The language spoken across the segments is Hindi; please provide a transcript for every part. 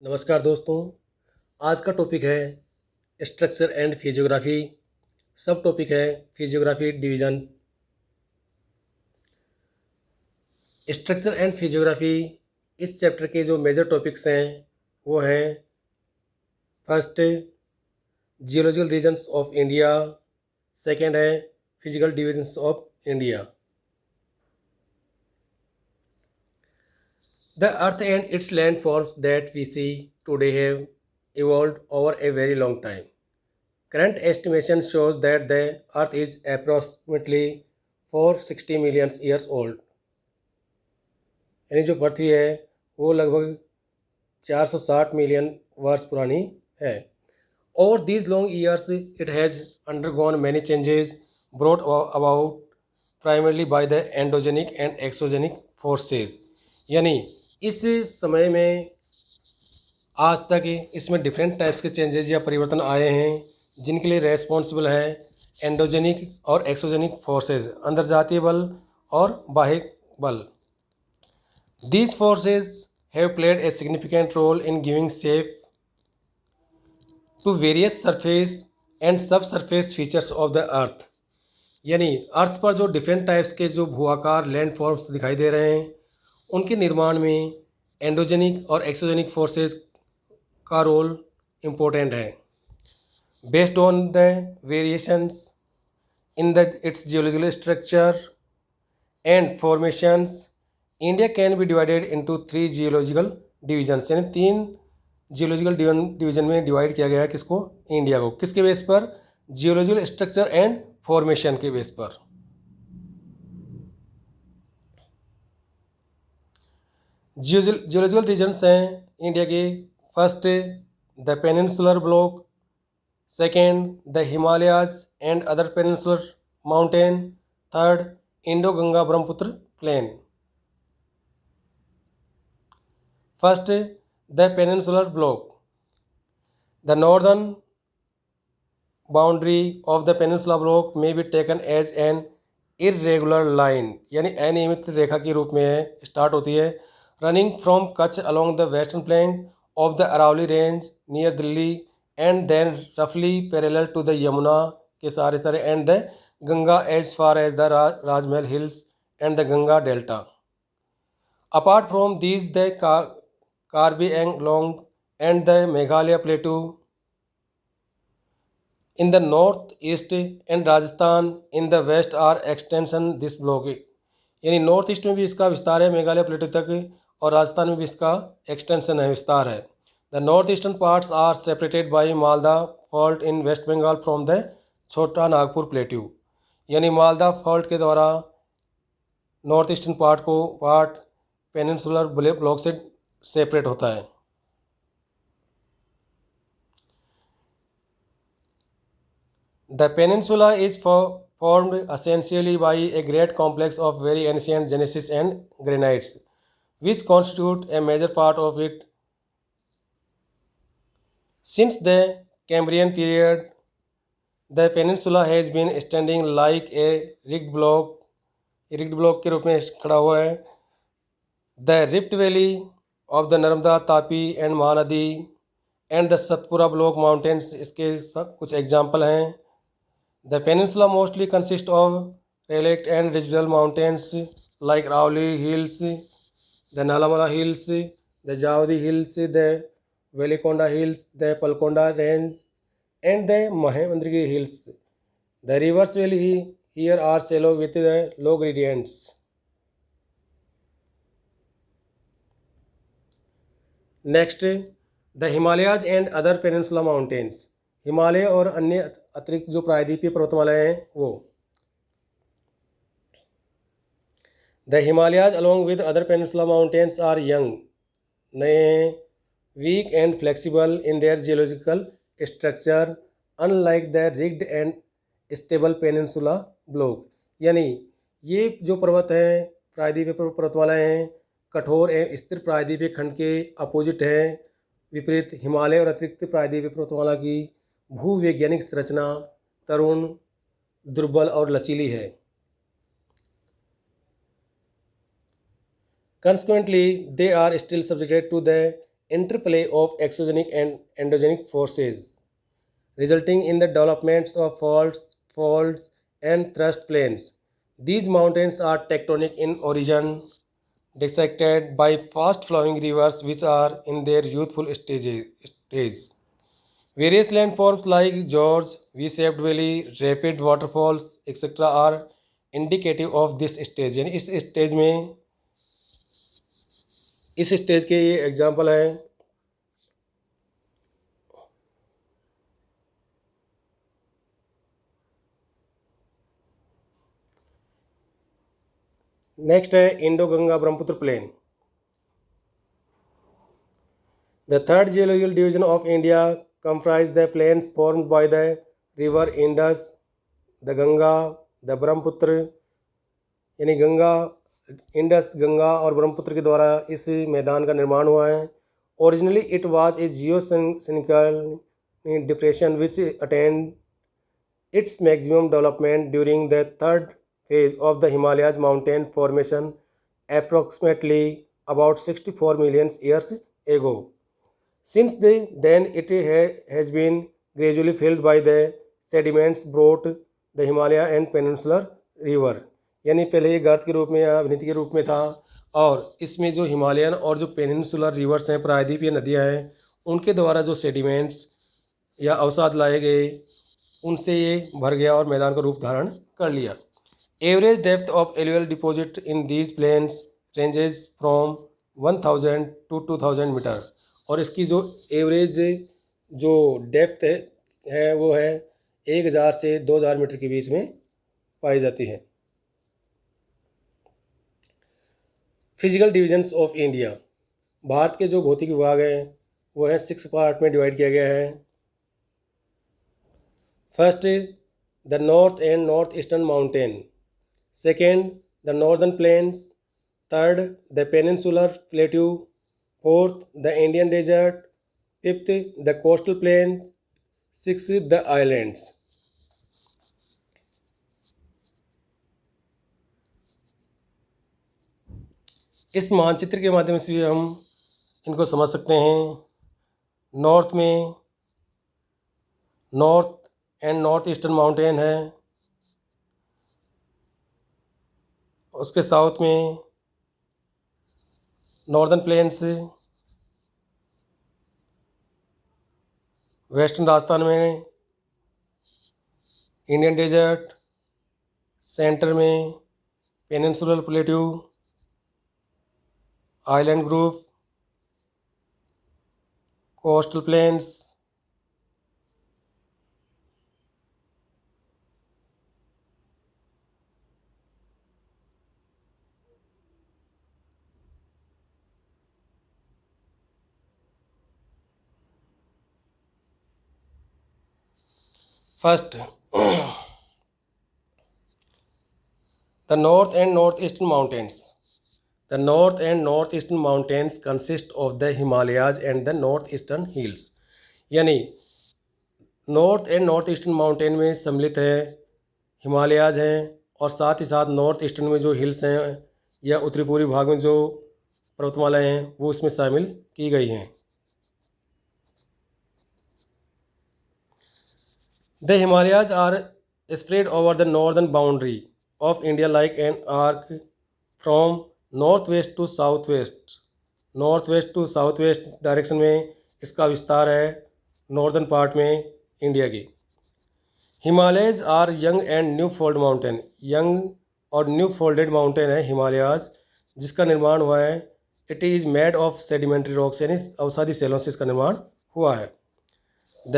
नमस्कार दोस्तों। आज का टॉपिक है structure and physiography. Subtopic है physiography division. Structure and physiography इस चैप्टर के जो मेजर टॉपिक्स हैं वो हैं first geological regions of India, second है physical divisions of India. The earth and its landforms that we see today have evolved over a very long time. Current estimation shows that the earth is approximately 460 million years old. यानी जो पृथ्वी है वो लगभग 460 मिलियन वर्ष पुरानी है। Over these long years it has undergone many changes brought about primarily by the endogenic and exogenic forces। यानी इस समय में आज तक इसमें डिफरेंट टाइप्स के चेंजेस या परिवर्तन आए हैं जिनके लिए रेस्पॉन्सिबल है एंडोजेनिक और एक्सोजेनिक फोर्सेस, अंतर्जातीय बल और बाह्य बल। These forces have played a significant role in giving shape to various surface and subsurface features of the earth। यानी अर्थ पर जो डिफरेंट टाइप्स के जो भूआकार लैंड फॉर्म्स दिखाई दे रहे हैं उनके निर्माण में एंडोजेनिक और एक्सोजेनिक फोर्सेस का रोल इम्पोर्टेंट है। Based on the variations in the it's geological structure and formations, India can be divided into 3 geological divisions. यानी 3 जियोलॉजिकल डिवीजन में डिवाइड किया गया है किसको, इंडिया को। किसके बेस पर? जियोलॉजिकल स्ट्रक्चर एंड फॉर्मेशन के बेस पर। जियोलॉजिकल रीजन्स हैं इंडिया के। First the peninsular block, second the Himalayas and other peninsular mountain, third Indo Ganga Brahmaputra plain. First, the peninsular block. The northern boundary of the peninsular block may be taken as an irregular line, यानी अनियमित रेखा के रूप में स्टार्ट होती है, running from Kutch along the western flank of the Aravalli range near Delhi and then roughly parallel to the Yamuna के सारे and the Ganga as far as the Rajmahal hills and the Ganga delta. Apart from these, the Karbi Anglong and the Meghalaya Plateau in the northeast and Rajasthan in the west are extension this block। यानी नॉर्थ ईस्ट में भी इसका विस्तार है मेघालय प्लेटू तक, और राजस्थान में भी इसका एक्सटेंशन है, विस्तार है। The north eastern parts are separated by Malda fault in west Bengal from the Chota Nagpur plateau. यानी मालदा फॉल्ट के द्वारा north eastern part peninsular block से सेपरेट होता है। The peninsula is formed essentially by a great complex of very ancient gneisses and granites, which constitute a major part of it. Since the Cambrian period, the peninsula has been standing like a rigged block के रूप में खड़ा हुआ है। The Rift Valley of the Narmada, Tapi and Mahanadi and the Satpura Block Mountains इसके कुछ एग्जाम्पल हैं। The peninsula mostly consists of relict and residual mountains like Rauli Hills, the Nalamala Hills, the Javadi Hills, the Velikonda Hills, the Palkonda Range, and the Mahendrigiri Hills. The rivers valley here are shallow with the low gradients. Next, the Himalayas and other peninsula mountains. Himalaya और अन्य अतिरिक्त जो प्रायद्वीपीय पर्वतमालाएं हैं वो। The Himalayas along with other peninsula mountains are young, नए हैं, weak and flexible in their geological structure unlike the rigid and stable peninsula block. यानी ये जो पर्वत हैं प्रायद्वीपीय पर्वतमालाएं हैं कठोर एवं स्थिर प्रायद्वीपीय खंड के अपोजिट हैं, विपरीत हिमालय और अतिरिक्त प्रायद्वीपीय पर्वतमाला की भूवैज्ञानिक संरचना तरुण, दुर्बल और लचीली है। Consequently, they are still subjected to the interplay of exogenic and endogenic forces, resulting in the development of faults, and thrust plains. These mountains are tectonic in origin, dissected by fast-flowing rivers which are in their youthful stage. Various landforms like gorge, V-shaped valley, rapid waterfalls, etc. are indicative of this stage. यानी इस स्टेज के ये एग्जाम्पल हैं. नेक्स्ट है Indo Ganga Brahmaputra plain. The third geological division of India comprised the plains formed by the river Indus, the Ganga, the Brahmaputra. यानी गंगा, इंडस, गंगा और ब्रह्मपुत्र के द्वारा इस मैदान का निर्माण हुआ है. Originally it was a geosynclinal depression which attained its maximum development during the third phase of the Himalayas mountain formation approximately about 64 million years ago. Since then it has been gradually filled by the sediments brought the Himalaya and Peninsular River. यानी पहले ये गर्त के रूप में या अवनति के रूप में था और इसमें जो हिमालयन और जो पेनिनसुलर रिवर्स हैं, प्रायद्वीपीय नदियाँ हैं, उनके द्वारा जो सेडिमेंट्स या अवसाद लाए गए उनसे ये भर गया और मैदान का रूप धारण कर लिया. Average depth of alluvial deposit in these plains ranges from 1000 to 2000 metre. और इसकी जो एवरेज जो डेप्थ है वो है 1000 से 2000 मीटर के बीच में पाई जाती है. Physical divisions of India. Bharat के जो भौतिक विभाग हैं वो है 6 पार्ट में डिवाइड किया गया है. First, the north and north eastern mountain. Second, the northern plains. Third, the peninsular plateau. Fourth, the Indian desert. Fifth, the coastal plain. Six, the islands. इस मानचित्र के माध्यम से हम इनको समझ सकते हैं. नॉर्थ में north and north eastern mountain है, उसके साउथ में नॉर्दर्न प्लेन्स, वेस्टर्न राजस्थान में इंडियन डेजर्ट, सेंटर में peninsular plateau, island group, coastal planes. First, the North and Northeastern Mountains. The North and Northeastern Mountains consist of the Himalayas and the Northeastern Hills. यानी north and north eastern mountain में सम्मिलित है हिमालयाज हैं और साथ ही साथ नॉर्थ ईस्टर्न में जो हिल्स हैं या उत्तरी पूर्वी भाग में जो पर्वतमालाएं हैं वो इसमें शामिल की गई हैं. The Himalayas are spread over the northern boundary of India like an arc from northwest to southwest. North west to south west direction में इसका विस्तार है नॉर्दर्न पार्ट में इंडिया की. Himalayas are young and new fold mountain. Young और न्यू फोल्डेड माउंटेन है हिमालयाज, जिसका निर्माण हुआ है. It is made of sedimentary rocks, यानी अवसादी सेलों से इसका निर्माण हुआ है. The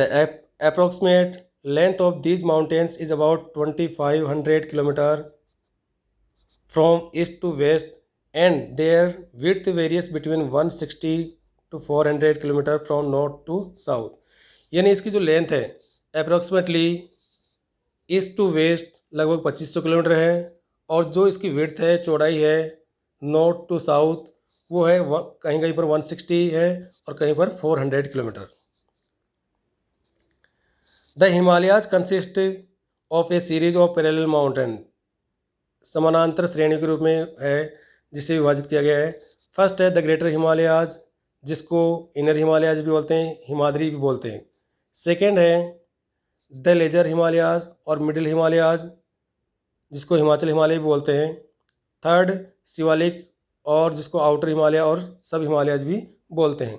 approximate length of these mountains is about 2500 km from east to west and their width varies between 160 to 400 km from north to south. यानी इसकी जो लेंथ है अप्रोक्सीमेटली ईस्ट टू वेस्ट लगभग 2500 किलोमीटर है और जो इसकी विड्थ है, चौड़ाई है, नॉर्थ टू साउथ वो है कहीं कहीं पर 160 है और कहीं पर 400 kilometre. The Himalayas consist of a series of parallel mountain. समानांतर श्रेणी के रूप में है जिसे विभाजित किया गया है. फर्स्ट है द ग्रेटर हिमालयाज, जिसको इनर हिमालयाज भी बोलते हैं, हिमाद्री भी बोलते हैं। सेकेंड है द लेजर हिमालयाज और मिडिल हिमालयाज, जिसको हिमाचल हिमालय भी बोलते हैं। थर्ड शिवालिक, और जिसको आउटर हिमालय और सब हिमालयाज भी बोलते हैं।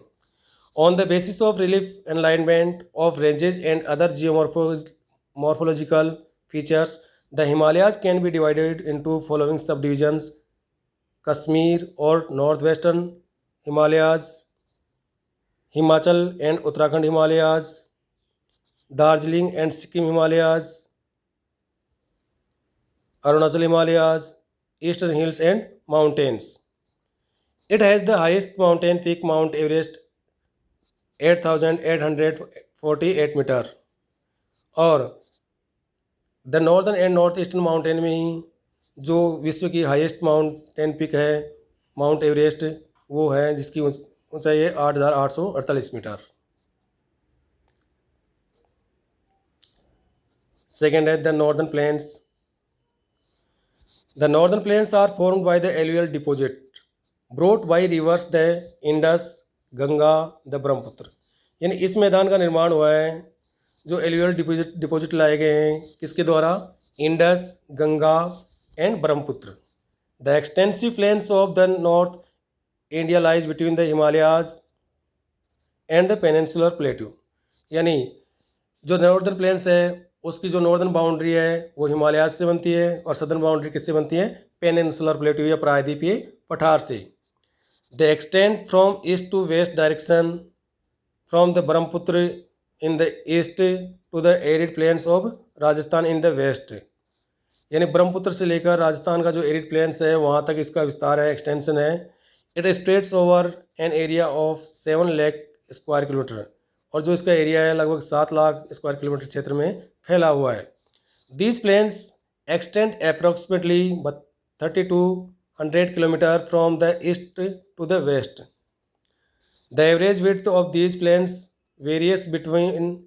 On the basis of relief alignment of ranges and other geomorphological features, the Himalayas can be divided into following subdivisions: Kashmir और north western Himalayas, Himachal and Uttarakhand Himalayas, Darjeeling and Sikkim Himalayas, Arunachal Himalayas, Eastern Hills and Mountains. It has the highest mountain peak, Mount Everest, 8,848 metre. और the northern and north eastern mountain में ही जो विश्व की हाईएस्ट माउंटेन पिक है, माउंट एवरेस्ट, वो है जिसकी ऊंचाई है 8,848 मीटर। सेकेंड है the northern plains. The northern plains are formed by the alluvial deposit brought by rivers the Indus, Ganga, the Brahmaputra. यानी इस मैदान का निर्माण हुआ है जो एलुवियल डिपोजिट लाए गए हैं, किसके द्वारा? Indus, Ganga and Brahmaputra. The extensive plains of the north India lies between the Himalayas and the peninsular plateau. यानी जो नॉर्दर्न प्लेन्स है उसकी जो नॉर्दर्न बाउंड्री है वो हिमालयाज से बनती है, और सदर्न बाउंड्री किससे बनती है? पेनिनसुलर प्लेट्यू या प्रायद्वीपीय पठार से। The extend from east to west direction from the Brahmaputra in the east to the arid plains of Rajasthan in the west. यानी ब्रह्मपुत्र से लेकर राजस्थान का जो एरिड प्लेन्स है वहाँ तक इसका विस्तार है, एक्सटेंशन है। It spreads over an area of 7 lakh square kilometre, और जो इसका एरिया है लगभग 7 लाख स्क्वायर किलोमीटर क्षेत्र में फैला हुआ है। These plains extend approximately 3200 kilometre from the east to the west. The average width of these plains varies between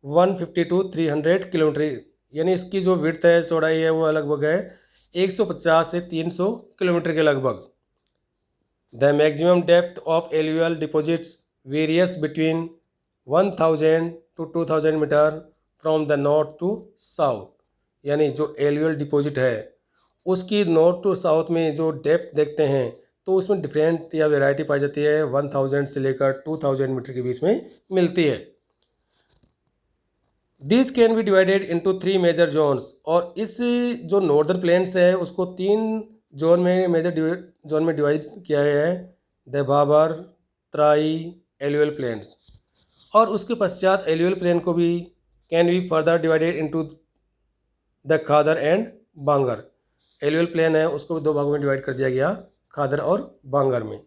150 to 300 kilometre. यानी इसकी जो विड्थ है, चौड़ाई है, वो लगभग है 150 से 300 किलोमीटर के लगभग। The maximum depth of alluvial deposits varies between 1000 to 2000 metre from the north to south. यानी जो एलुवियल डिपॉजिट है उसकी नॉर्थ टू साउथ में जो डेप्थ देखते हैं तो उसमें डिफरेंट या वेराइटी पाई जाती है, 1000 से लेकर 2000 मीटर के बीच में मिलती है। This can be divided into 3 major zones, और इस जो नॉर्दर्न प्लेन्स है उसको 3 जोन में, मेजर जोन में डिवाइड किया गया है: the bhabar, terai, alluvial plains. और उसके पश्चात एलुवियल प्लेन को भी can be further divided into the khadar and bangar. Alluvial plain है उसको भी 2 भागों में डिवाइड कर दिया गया, खादर और बांगर में।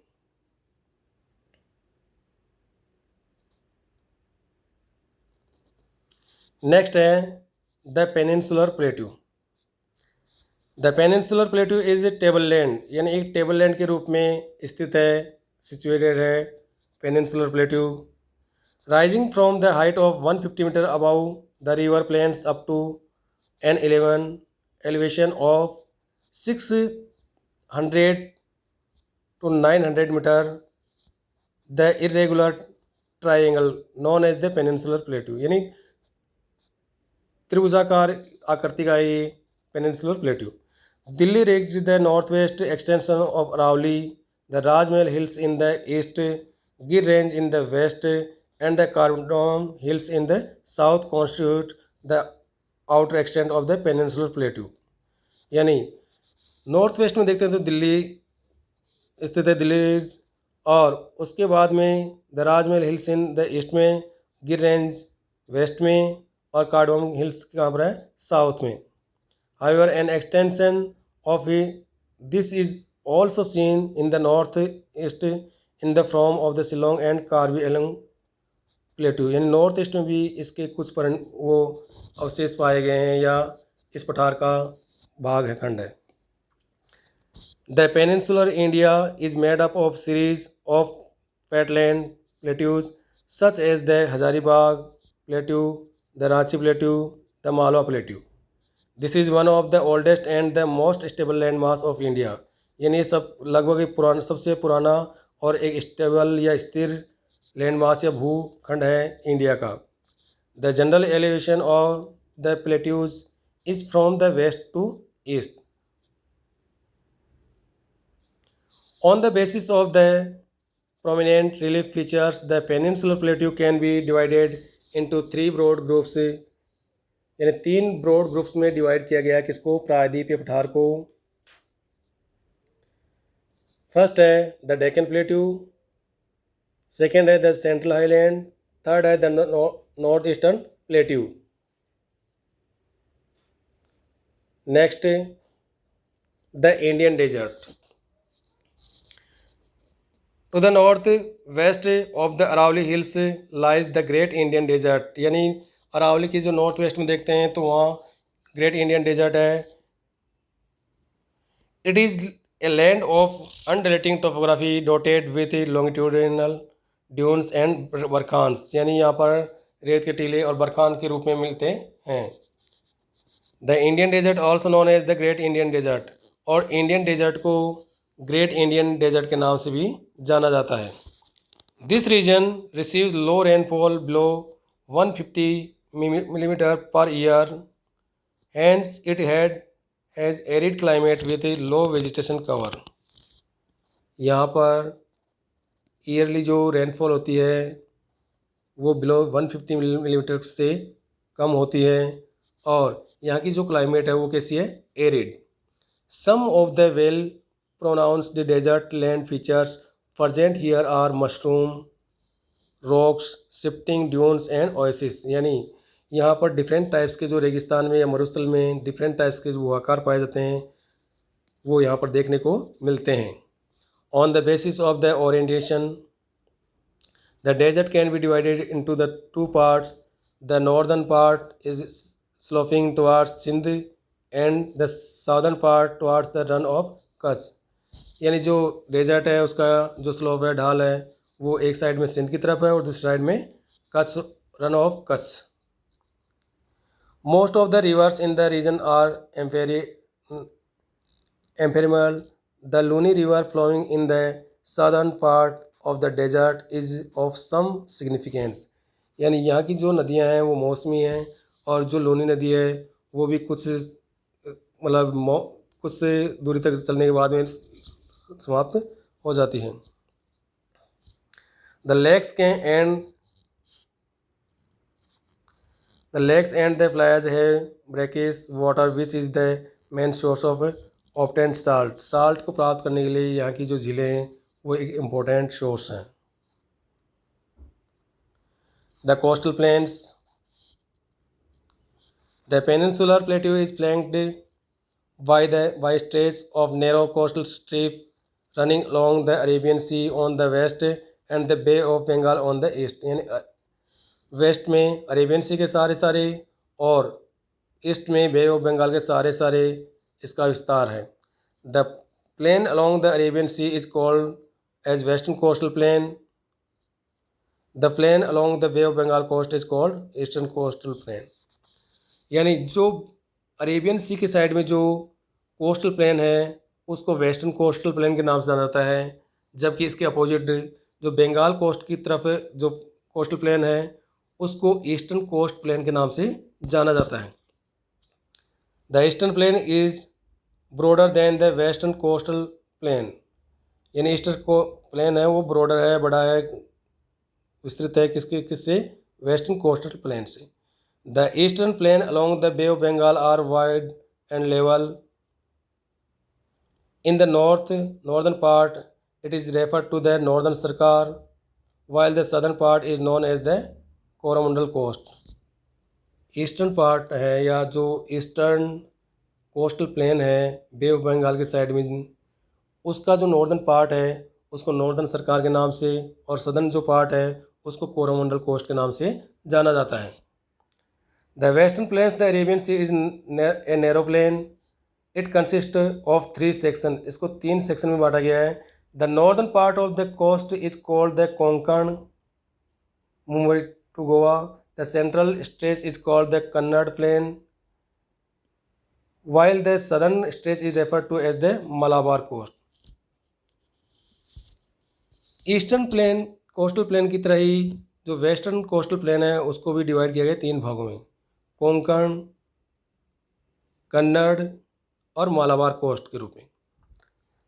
नेक्स्ट है the peninsular plateau. The peninsular plateau is a table land, यानी एक टेबल लैंड के रूप में स्थित है, सिचुएटेड है peninsular plateau. Rising from the height of 150 metre above the river plains up to an elevation of 600 to 900 metre the irregular triangle known as the peninsular plateau. यानी त्रिभुजाकार आकृति का ये peninsular plateau. Delhi range the north west extension of Aravali, the Rajmahal hills in the east, Gir range in the west and the cardamom hills in the south constitute the outer extent of the peninsular plateau. यानी नॉर्थ वेस्ट में देखते हैं तो दिल्ली स्थित है, दिल्ली रेंज, और उसके बाद में the Rajmahal hills in the east में, गिर रेंज वेस्ट में, और कार्डोम हिल्स कहाँ पर है? साउथ में। However an extension of this is also seen in the north east in the form of the Shillong and Karbi along plateau. यानी नॉर्थ ईस्ट में भी इसके कुछ वो अवशेष पाए गए हैं या इस पठार का भाग है, खंड है। The peninsular India is made up of series of wetland plateaus such as the Hazaribagh plateau, the Ranchi plateau, the Malwa plateau. This is one of the oldest and the most stable land mass of India. यानी ये सब लगभग एक पुराना, सबसे पुराना और एक स्टेबल या स्थिर लैंड मास या भूखंड है इंडिया का। The general elevation of the plateaus is from the west to east. On the basis of the prominent relief features, the peninsular plateau can be divided into three broad groups, यानी तीन ब्रॉड ग्रुप्स में डिवाइड किया गया किसको, प्रायद्वीप या पठार को। फर्स्ट है द डेक्कन प्लेट्यू, सेकेंड है द सेंट्रल हाईलैंड, थर्ड है the north eastern plateau. Next the Indian desert. To the north west of the Aravali hills lies the great Indian desert, यानी अरावली की जो नॉर्थ वेस्ट में देखते हैं तो वहाँ ग्रेट इंडियन डेजर्ट है। It is a land of undulating topography dotted with longitudinal dunes and barchans, यानी यहाँ पर रेत के टीले और बरखान के रूप में मिलते हैं। The Indian desert also known as the great Indian desert, और इंडियन डेजर्ट को ग्रेट इंडियन डेजर्ट के नाम से भी जाना जाता है। This region receives low rainfall below 150 millimetre per year, hence it has arid climate with low vegetation cover. यहाँ पर ईयरली जो रेनफॉल होती है वो बिलो 150 मिलीमीटर से कम होती है, और यहाँ की जो क्लाइमेट है वो कैसी है, arid. Some of the well pronounced desert land features present here are mushroom, rocks, shifting dunes and oases, यानी यहाँ पर डिफरेंट टाइप्स के जो रेगिस्तान में या मरुस्थल में डिफरेंट टाइप्स के जो आकार पाए जाते हैं वो यहाँ पर देखने को मिलते हैं। On the basis of the orientation the desert can be divided into the two parts. The northern part is sloping towards Sindh and the southern part towards the Rann of Kutch, यानी जो डेजर्ट है उसका जो स्लोप है, ढाल है, वो एक साइड में सिंध की तरफ है और दूसरी साइड में Kutch, Rann of Kutch. Most of the rivers in the region are ephemeral. The Luni river flowing in the southern part of the desert is of some significance, यानी यहाँ की जो नदियाँ हैं वो मौसमी हैं, और जो लूनी नदी है वो भी कुछ मतलब कुछ से दूरी तक चलने के बाद में समाप्त हो जाती है। The lakes and the playas है brackish water which is the main source of obtained salt. Salt को प्राप्त करने के लिए यहाँ की जो झीलें हैं वो एक इम्पोर्टेंट सोर्स हैं। The coastal planes. The peninsular plateau is flanked by stretches of narrow coastal strip running along the Arabian Sea on the west and the Bay of Bengal on the east, यानी वेस्ट में अरेबियन सी के सारे और ईस्ट में बे ऑफ बंगाल के सारे इसका विस्तार है। The plain along the Arabian Sea is called as western coastal plain. The plain along the Bay of Bengal coast is called eastern coastal plain, यानी जो अरेबियन सी की साइड में जो कोस्टल प्लेन है उसको वेस्टर्न कोस्टल प्लेन के नाम से जाना जाता है, जबकि इसके अपोजिट जो बंगाल कोस्ट की तरफ जो कोस्टल प्लेन है उसको ईस्टर्न कोस्ट प्लेन के नाम से जाना जाता है। The eastern plane is broader then the western coastal plain, यानी ईस्टर्न को प्लेन है वो ब्रॉडर है, बड़ा है, विस्तृत है किससे, वेस्टर्न कोस्टल प्लेन से। The eastern plain along the Bay of Bengal are wide and level. In the northern part, it is referred to the Northern Sarkar, while the southern part is known as the Coromandel Coast. Eastern part है या जो ईस्टर्न कोस्टल प्लेन है बे ऑफ बंगाल के साइड में, उसका जो नॉर्दर्न पार्ट है उसको नॉर्दर्न सरकार के नाम से, और सदर्न जो पार्ट है उसको कोरोमंडल कोस्ट के नाम से जाना जाता है। The western plains, the Arabian Sea is a narrow plain. It consists of 3 sections. इसको 3 सेक्शन में बांटा गया है। The northern part of the coast is called the Konkan, Mumbai to Goa. The central stretch is called the Kannada Plain, while the southern stretch is referred to as the Malabar coast. Eastern plane coastal plain की तरह ही जो वेस्टर्न कोस्टल प्लेन है उसको भी डिवाइड किया गया 3 भागों में, कोंकण, कन्नड़ और मालाबार कोस्ट के रूप में।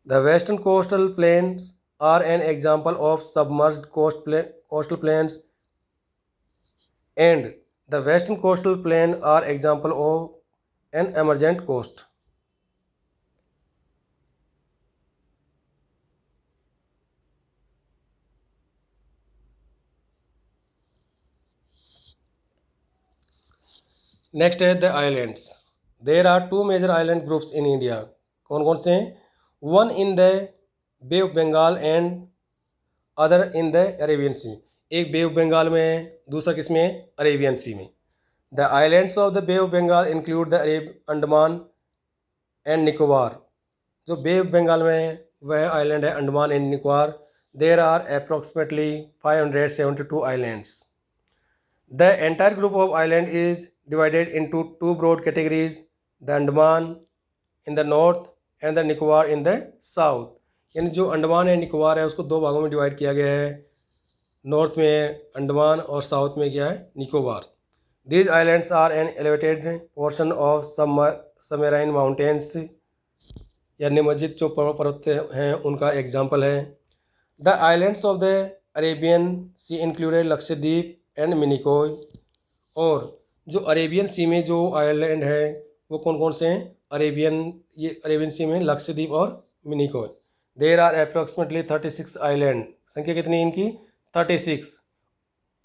The western coastal plains are an example of submerged coastal plains and the western coastal plain are example of an emergent coast. Next है the islands. There are two major island groups in India. कौन कौन से हैं? One in the bay of Bengal and other in the Arabian sea. एक बे ऑफ बंगाल में है, दूसरा किस में है? अरेबियन सी में। The islands of the bay of Bengal include the Andaman and Nicobar. जो बे ऑफ बंगाल में है वह आइलैंड है Andaman and Nicobar. There are approximately 572 islands. The entire group of island is divided into two broad categories, the Andaman in the north and the Nicobar in the south. यानी जो अंडमान एंड निकोबार है उसको दो भागों में डिवाइड किया गया है, नॉर्थ में अंडमान और साउथ में क्या है? Nicobar. These islands are an elevated portion of submarine mountains, या निमज्जित जो पर्वत हैं उनका एग्जाम्पल है। The islands of the Arabian Sea included Lakshadweep and Minicoy. और जो अरेबियन सी में जो आइलैंड है वो कौन कौन से हैं? अरेबियन सी में लक्षद्वीप और Minicoy. There are approximately 36 island. संख्या कितनी इनकी? 36,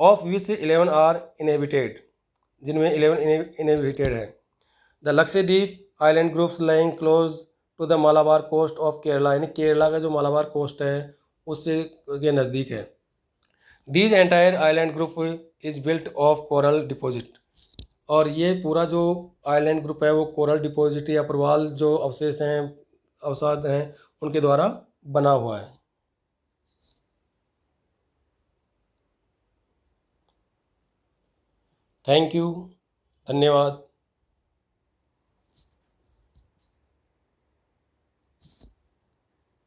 ऑफ विच 11 आर इनहेबिटेड, जिनमें 11 इनहेबिटेड है। The Lakshadweep island groups lying close to the Malabar coast of Kerala, यानी केरला का जो मालाबार कोस्ट है उससे के नज़दीक है। These entire island group is built of coral deposit. और ये पूरा जो आइलैंड ग्रुप है वो कोरल डिपॉजिट या प्रवाल जो अवशेष हैं, अवसाद हैं, उनके द्वारा बना हुआ है। थैंक यू, धन्यवाद।